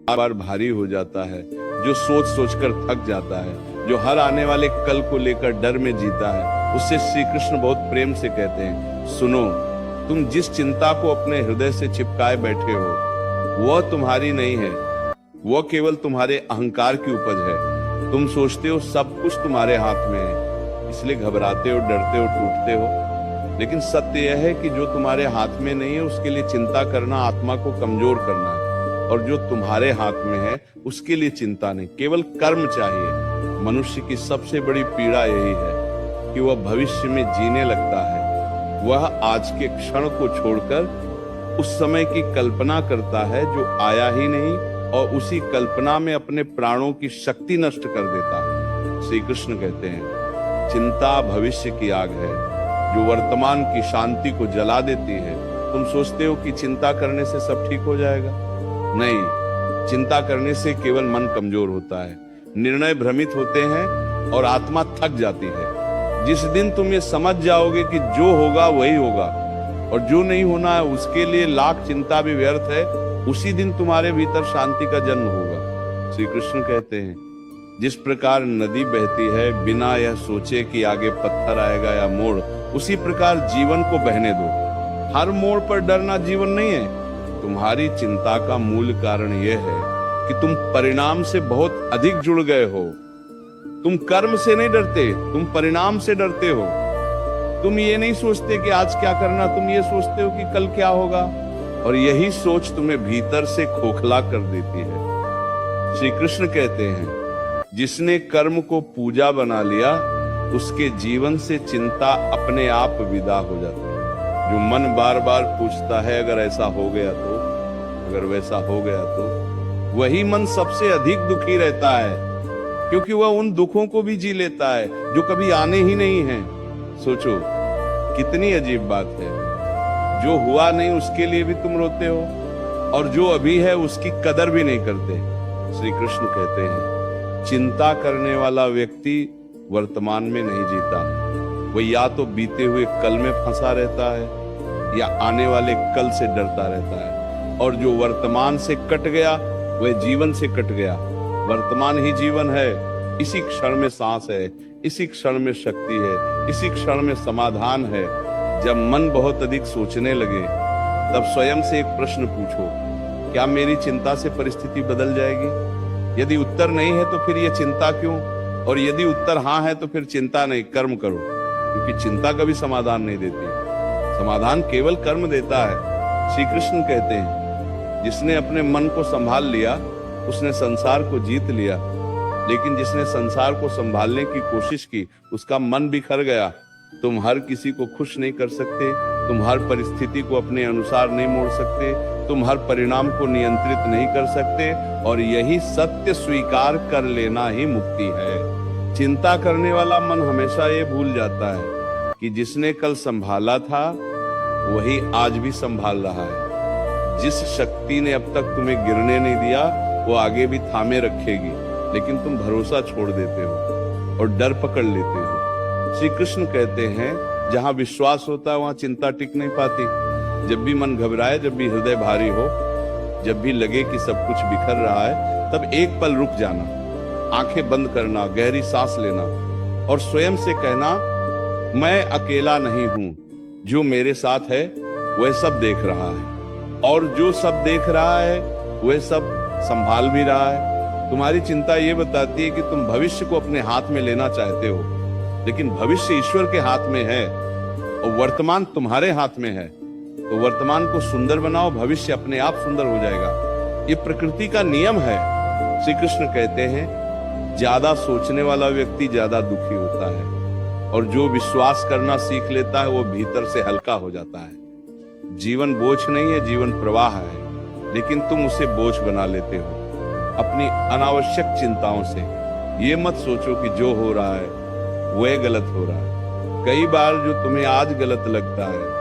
बार बार भारी हो जाता है, जो सोच सोचकर थक जाता है, जो हर आने वाले कल को लेकर डर में जीता है, उससे श्री कृष्ण बहुत प्रेम से कहते हैं, सुनो, तुम जिस चिंता को अपने हृदय से चिपकाए बैठे हो वह तुम्हारी नहीं है, वह केवल तुम्हारे अहंकार की उपज है। तुम सोचते हो सब कुछ तुम्हारे हाथ में है, इसलिए घबराते हो, डरते हो, टूटते हो। लेकिन सत्य यह है कि जो तुम्हारे हाथ में नहीं है उसके लिए चिंता करना आत्मा को कमजोर करना है, और जो तुम्हारे हाथ में है उसके लिए चिंता नहीं, केवल कर्म चाहिए। मनुष्य की सबसे बड़ी पीड़ा यही है कि वह भविष्य में जीने लगता है, वह आज के क्षण को छोड़कर उस समय की कल्पना करता है जो आया ही नहीं, और उसी कल्पना में अपने प्राणों की शक्ति नष्ट कर देता है। श्री कृष्ण कहते हैं, चिंता भविष्य की आग है जो वर्तमान की शांति को जला देती है। तुम सोचते हो कि चिंता करने से सब ठीक हो जाएगा, नहीं, चिंता करने से केवल मन कमजोर होता है, निर्णय भ्रमित होते हैं और आत्मा थक जाती है। जिस दिन तुम ये समझ जाओगे कि जो होगा वही होगा और जो नहीं होना है उसके लिए लाख चिंता भी व्यर्थ है, उसी दिन तुम्हारे भीतर शांति का जन्म होगा। श्री कृष्ण कहते हैं, जिस प्रकार नदी बहती है बिना यह सोचे कि आगे पत्थर आएगा या मोड़, उसी प्रकार जीवन को बहने दो। हर मोड़ पर डरना जीवन नहीं है। तुम्हारी चिंता का मूल कारण यह है कि तुम परिणाम से बहुत अधिक जुड़ गए हो। तुम कर्म से नहीं डरते, तुम परिणाम से डरते हो। तुम ये नहीं सोचते कि आज क्या करना, तुम ये सोचते हो कि कल क्या होगा, और यही सोच तुम्हें भीतर से खोखला कर देती है। श्री कृष्ण कहते हैं, जिसने कर्म को पूजा बना लिया उसके जीवन से चिंता अपने आप विदा हो जाती है। जो मन बार बार पूछता है अगर ऐसा हो गया तो, अगर वैसा हो गया तो, वही मन सबसे अधिक दुखी रहता है, क्योंकि वह उन दुखों को भी जी लेता है जो कभी आने ही नहीं है। सोचो कितनी अजीब बात है, जो हुआ नहीं उसके लिए भी तुम रोते हो और जो अभी है उसकी कदर भी नहीं करते। श्री कृष्ण कहते हैं, चिंता करने वाला व्यक्ति वर्तमान में नहीं जीता, वह या तो बीते हुए कल में फंसा रहता है या आने वाले कल से डरता रहता है, और जो वर्तमान से कट गया वह जीवन से कट गया। वर्तमान ही जीवन है, इसी क्षण में सांस है, इसी क्षण में शक्ति है, इसी क्षण में समाधान है। जब मन बहुत अधिक सोचने लगे तब स्वयं से एक प्रश्न पूछो, क्या मेरी चिंता से परिस्थिति बदल जाएगी? यदि उत्तर नहीं है तो फिर यह चिंता क्यों, और यदि उत्तर हाँ है तो फिर चिंता नहीं, कर्म करो, क्योंकि चिंता कभी समाधान नहीं देती, समाधान केवल कर्म देता है। श्री कृष्ण कहते हैं, जिसने अपने मन को संभाल लिया उसने संसार को जीत लिया, लेकिन जिसने संसार को संभालने की कोशिश की उसका मन बिखर गया। तुम हर किसी को खुश नहीं कर सकते, तुम हर परिस्थिति को अपने अनुसार नहीं मोड़ सकते, तुम हर परिणाम को नियंत्रित नहीं कर सकते, और यही सत्य स्वीकार कर लेना ही मुक्ति है। चिंता करने वाला मन हमेशा ये भूल जाता है कि जिसने कल संभाला था वही आज भी संभाल रहा है। जिस शक्ति ने अब तक तुम्हें गिरने नहीं दिया वो आगे भी थामे रखेगी, लेकिन तुम भरोसा छोड़ देते हो और डर पकड़ लेते हो। श्री कृष्ण कहते हैं, जहां विश्वास होता है वहां चिंता टिक नहीं पाती। जब भी मन घबराए, जब भी हृदय भारी हो, जब भी लगे कि सब कुछ बिखर रहा है, तब एक पल रुक जाना, आंखें बंद करना, गहरी सांस लेना और स्वयं से कहना, मैं अकेला नहीं हूं, जो मेरे साथ है वह सब देख रहा है, और जो सब देख रहा है वह सब संभाल भी रहा है। तुम्हारी चिंता ये बताती है कि तुम भविष्य को अपने हाथ में लेना चाहते हो, लेकिन भविष्य ईश्वर के हाथ में है और वर्तमान तुम्हारे हाथ में है। तो वर्तमान को सुंदर बनाओ, भविष्य अपने आप सुंदर हो जाएगा। ये प्रकृति का नियम है। श्री कृष्ण कहते हैं, ज्यादा सोचने वाला व्यक्ति ज्यादा दुखी होता है, और जो विश्वास करना सीख लेता है वो भीतर से हल्का हो जाता है। जीवन बोझ नहीं है, जीवन प्रवाह है, लेकिन तुम उसे बोझ बना लेते हो अपनी अनावश्यक चिंताओं से। ये मत सोचो कि जो हो रहा है वह गलत हो रहा है। कई बार जो तुम्हें आज गलत लगता है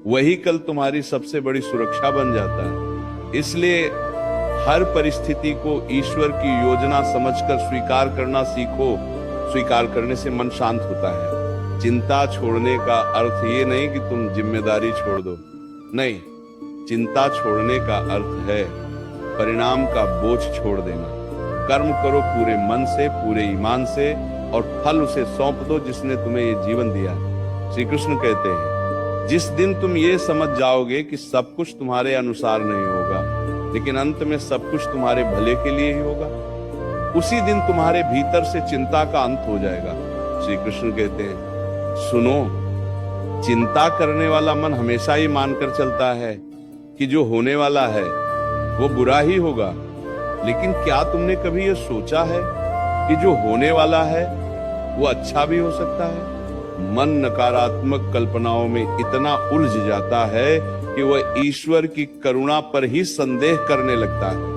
वही कल तुम्हारी सबसे बड़ी सुरक्षा बन जाता है। इसलिए हर परिस्थिति को ईश्वर की योजना समझकर स्वीकार करना सीखो। स्वीकार करने से मन शांत होता है। चिंता छोड़ने का अर्थ ये नहीं कि तुम जिम्मेदारी छोड़ दो, नहीं, चिंता छोड़ने का अर्थ है परिणाम का बोझ छोड़ देना। कर्म करो पूरे मन से, पूरे ईमान से, और फल उसे सौंप दो जिसने तुम्हें ये जीवन दिया है। श्री कृष्ण कहते हैं, जिस दिन तुम ये समझ जाओगे कि सब कुछ तुम्हारे अनुसार नहीं होगा, लेकिन अंत में सब कुछ तुम्हारे भले के लिए ही होगा, उसी दिन तुम्हारे भीतर से चिंता का अंत हो जाएगा। श्री कृष्ण कहते हैं, सुनो, चिंता करने वाला मन हमेशा ही मानकर चलता है कि जो होने वाला है वो बुरा ही होगा, लेकिन क्या तुमने कभी ये सोचा है कि जो होने वाला है वो अच्छा भी हो सकता है? मन नकारात्मक कल्पनाओं में इतना उलझ जाता है कि वह ईश्वर की करुणा पर ही संदेह करने लगता है,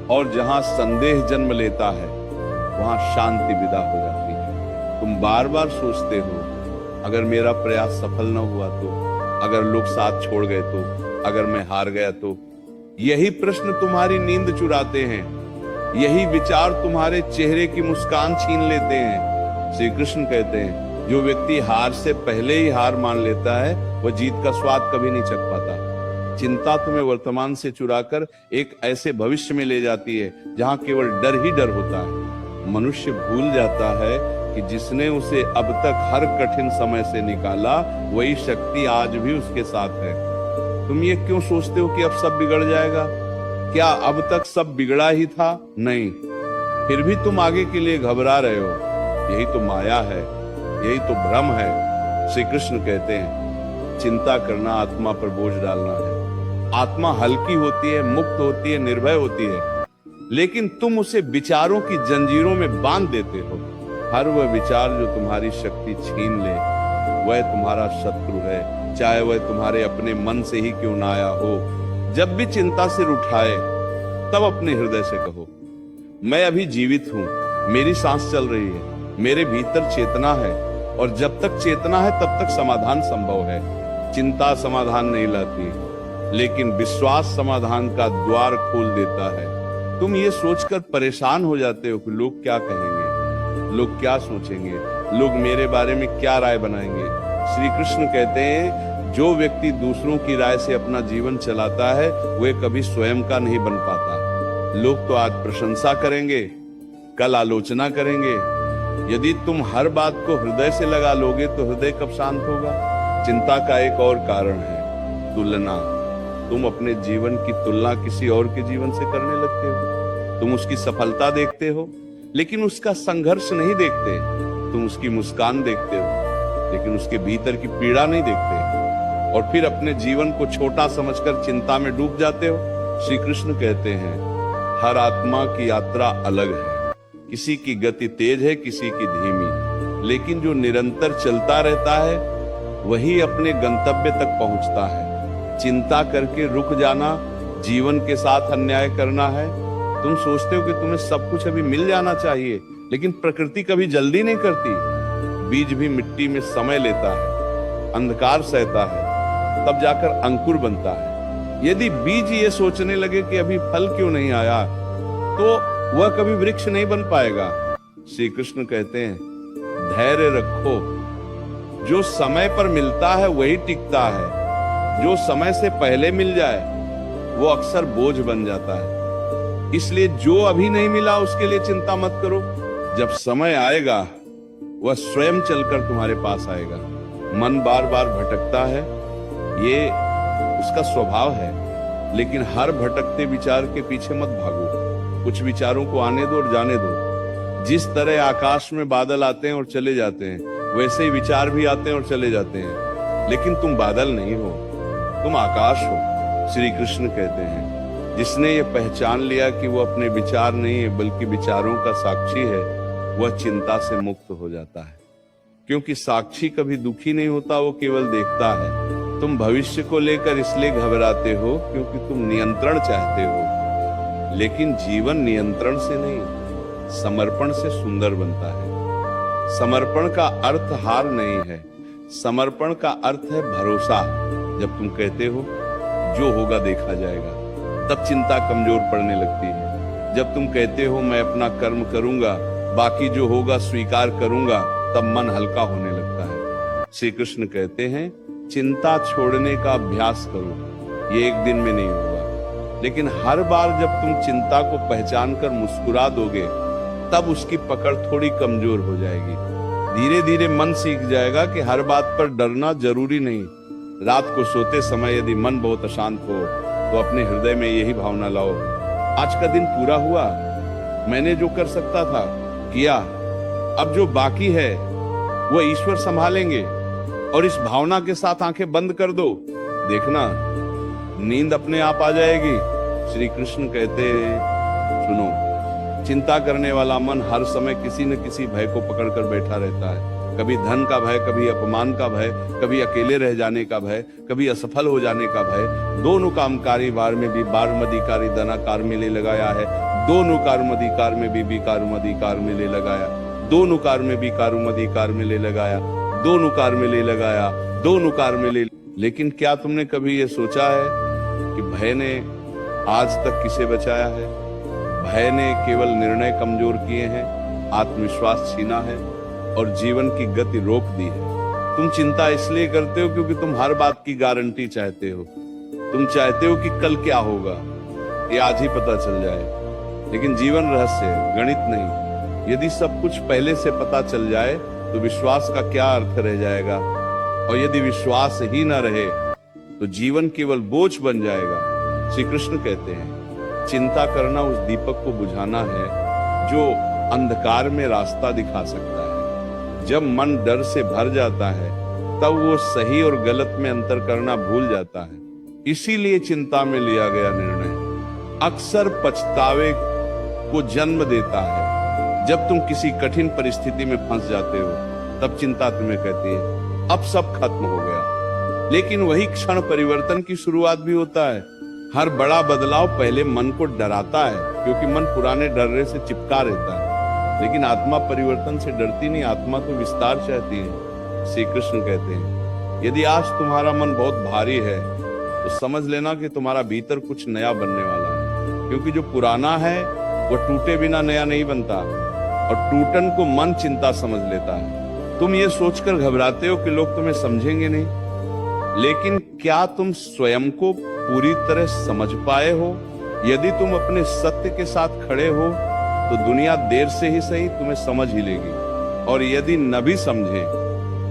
और जहां संदेह जन्म लेता है वहां शांति विदा हो जाती है। तुम बार बार सोचते हो, अगर मेरा प्रयास सफल न हुआ तो, अगर लोग साथ छोड़ गए तो, अगर मैं हार गया तो। यही प्रश्न तुम्हारी नींद चुराते हैं, यही विचार तुम्हारे चेहरे की मुस्कान छीन लेते हैं। श्री कृष्ण कहते हैं, जो व्यक्ति हार से पहले ही हार मान लेता है वह जीत का स्वाद कभी नहीं चख पाता। चिंता तुम्हें वर्तमान से चुराकर एक ऐसे भविष्य में ले जाती है जहां केवल डर ही डर होता है। मनुष्य भूल जाता है कि जिसने उसे अब तक हर कठिन समय से निकाला, वही शक्ति आज भी उसके साथ है। तुम ये क्यों सोचते हो कि अब सब बिगड़ जाएगा? क्या अब तक सब बिगड़ा ही था? नहीं, फिर भी तुम आगे के लिए घबरा रहे हो। यही तो माया है, यही तो भ्रम है। श्री कृष्ण कहते हैं, चिंता करना आत्मा पर बोझ डालना है। आत्मा हल्की होती है, मुक्त होती है, निर्भय होती है, लेकिन तुम उसे विचारों की जंजीरों में बांध देते हो। हर वह विचार जो तुम्हारी शक्ति छीन ले, वह तुम्हारा शत्रु है, चाहे वह तुम्हारे अपने मन से ही क्यों ना आया हो। जब भी चिंता सिर उठाए, तब अपने हृदय से कहो, मैं अभी जीवित हूं, मेरी सांस चल रही है, मेरे भीतर चेतना है, और जब तक चेतना है तब तक समाधान संभव है। चिंता समाधान नहीं लाती, लेकिन विश्वास समाधान का द्वार खोल देता है। तुम ये सोचकर परेशान हो जाते हो कि लोग क्या कहेंगे, लोग क्या सोचेंगे, लोग मेरे बारे में क्या राय बनाएंगे। श्री कृष्ण कहते हैं, जो व्यक्ति दूसरों की राय से अपना जीवन चलाता है वह कभी स्वयं का नहीं बन पाता। लोग तो आज प्रशंसा करेंगे, कल आलोचना करेंगे। यदि तुम हर बात को हृदय से लगा लोगे तो हृदय कब शांत होगा? चिंता का एक और कारण है तुलना। तुम अपने जीवन की तुलना किसी और के जीवन से करने लगते हो। तुम उसकी सफलता देखते हो, लेकिन उसका संघर्ष नहीं देखते। तुम उसकी मुस्कान देखते हो, लेकिन उसके भीतर की पीड़ा नहीं देखते, और फिर अपने जीवन को छोटा समझकर चिंता में डूब जाते हो। श्री कृष्ण कहते हैं, हर आत्मा की यात्रा अलग है। किसी की गति तेज है, किसी की धीमी, लेकिन जो निरंतर चलता रहता है वही अपने गंतव्य तक पहुंचता है। चिंता करके रुक जाना जीवन के साथ अन्याय करना है। तुम सोचते हो कि तुम्हें सब कुछ अभी मिल जाना चाहिए, लेकिन प्रकृति कभी जल्दी नहीं करती। बीज भी मिट्टी में समय लेता है, अंधकार सहता है, तब जाकर अंकुर बनता है। यदि बीज ये सोचने लगे कि अभी फल क्यों नहीं आया, तो वह कभी वृक्ष नहीं बन पाएगा। श्री कृष्ण कहते हैं, धैर्य रखो। जो समय पर मिलता है वही टिकता है, जो समय से पहले मिल जाए वो अक्सर बोझ बन जाता है। इसलिए जो अभी नहीं मिला उसके लिए चिंता मत करो। जब समय आएगा वह स्वयं चलकर तुम्हारे पास आएगा। मन बार बार भटकता है, ये उसका स्वभाव है, लेकिन हर भटकते विचार के पीछे मत भागो। कुछ विचारों को आने दो और जाने दो। जिस तरह आकाश में बादल आते हैं और चले जाते हैं, वैसे ही विचार भी आते हैं और चले जाते हैं, लेकिन तुम बादल नहीं हो, तुम आकाश हो। श्री कृष्ण कहते हैं, जिसने ये पहचान लिया कि वो अपने विचार नहीं है बल्कि विचारों का साक्षी है, वह चिंता से मुक्त हो जाता है। क्योंकि साक्षी कभी दुखी नहीं होता, वो केवल देखता है। तुम भविष्य को लेकर इसलिए घबराते हो क्योंकि तुम नियंत्रण चाहते हो, लेकिन जीवन नियंत्रण से नहीं, समर्पण से सुंदर बनता है। समर्पण का अर्थ हार नहीं है, समर्पण का अर्थ है भरोसा। जब तुम कहते हो जो होगा देखा जाएगा, तब चिंता कमजोर पड़ने लगती है। जब तुम कहते हो मैं अपना कर्म करूंगा, बाकी जो होगा स्वीकार करूंगा, तब मन हल्का होने लगता है। श्री कृष्ण कहते हैं, चिंता छोड़ने का अभ्यास करो। ये एक दिन में नहीं होगा, लेकिन हर बार जब तुम चिंता को पहचान कर मुस्कुरा दोगे, तब उसकी पकड़ थोड़ी कमजोर हो जाएगी। धीरे धीरे मन सीख जाएगा कि हर बात पर डरना जरूरी नहीं। रात को सोते समय यदि मन बहुत अशांत हो तो अपने हृदय में यही भावना लाओ, आज का दिन पूरा हुआ, मैंने जो कर सकता था किया, अब जो बाकी है वो ईश्वर संभालेंगे। और इस भावना के साथ आंखें बंद कर दो, देखना नींद अपने आप आ जाएगी। श्री कृष्ण कहते हैं, सुनो, चिंता करने वाला मन हर समय किसी न किसी भय को पकड़कर बैठा रहता है। कभी धन का भय, कभी अपमान का भय, कभी अकेले रह जाने का भय, कभी असफल हो जाने का भय। दोनों कामकारी वार में भी बारमधिकारी धनाकार में ले लगाया है, दोनों कारुमधिकार में भी कारुमधिकार में ले लगाया, दोनों कार में भी कारुमधिकार में ले लगाया, दोनों कार में ले लगाया, दोनों कार में ले। लेकिन क्या तुमने कभी ये सोचा है कि भय ने आज तक किसे बचाया है? भय ने केवल निर्णय कमजोर किए हैं, आत्मविश्वास छीना है और जीवन की गति रोक दी है। तुम चिंता इसलिए करते हो क्योंकि तुम हर बात की गारंटी चाहते हो। तुम चाहते हो कि कल क्या होगा ये आज ही पता चल जाए। लेकिन जीवन रहस्य है, गणित नहीं। यदि सब कुछ पहले से पता चल जाए तो विश्वास का क्या अर्थ रह जाएगा? और यदि विश्वास ही न रहे तो जीवन केवल बोझ बन जाएगा। श्री कृष्ण कहते हैं, चिंता करना उस दीपक को बुझाना है जो अंधकार में रास्ता दिखा सकता है। जब मन डर से भर जाता है तब वो सही और गलत में अंतर करना भूल जाता है। इसीलिए चिंता में लिया गया निर्णय अक्सर पछतावे को जन्म देता है। जब तुम किसी कठिन परिस्थिति में फंस जाते हो तब चिंता तुम्हें कहती है अब सब खत्म हो गया। लेकिन वही क्षण परिवर्तन की शुरुआत भी होता है। हर बड़ा बदलाव पहले मन को डराता है क्योंकि मन पुराने डर्रे से चिपका रहता है। लेकिन आत्मा परिवर्तन से डरती नहीं, आत्मा तो विस्तार चाहती है। श्री कृष्ण कहते हैं, यदि आज तुम्हारा मन बहुत भारी है तो समझ लेना कि तुम्हारा भीतर कुछ नया बनने वाला है। क्योंकि जो पुराना है वो टूटे बिना नया नहीं बनता और टूटन को मन चिंता समझ लेता है। तुम ये सोचकर घबराते हो कि लोग तुम्हें समझेंगे नहीं, लेकिन क्या तुम स्वयं को पूरी तरह समझ पाए हो? यदि तुम अपने सत्य के साथ खड़े हो तो दुनिया देर से ही सही तुम्हें समझ ही लेगी, और यदि न भी समझे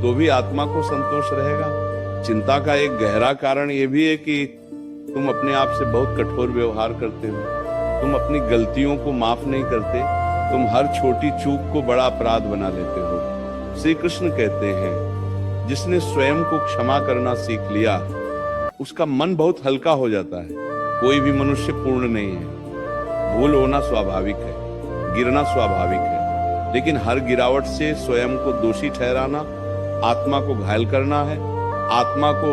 तो भी आत्मा को संतोष रहेगा। चिंता का एक गहरा कारण यह भी है कि तुम अपने आप से बहुत कठोर व्यवहार करते हो। तुम अपनी गलतियों को माफ नहीं करते, तुम हर छोटी चूक को बड़ा अपराध बना लेते हो। श्री कृष्ण कहते हैं, जिसने स्वयं को क्षमा करना सीख लिया उसका मन बहुत हल्का हो जाता है। कोई भी मनुष्य पूर्ण नहीं है, भूल होना स्वाभाविक है, गिरना स्वाभाविक है, लेकिन हर गिरावट से स्वयं को दोषी ठहराना आत्मा को घायल करना है, आत्मा को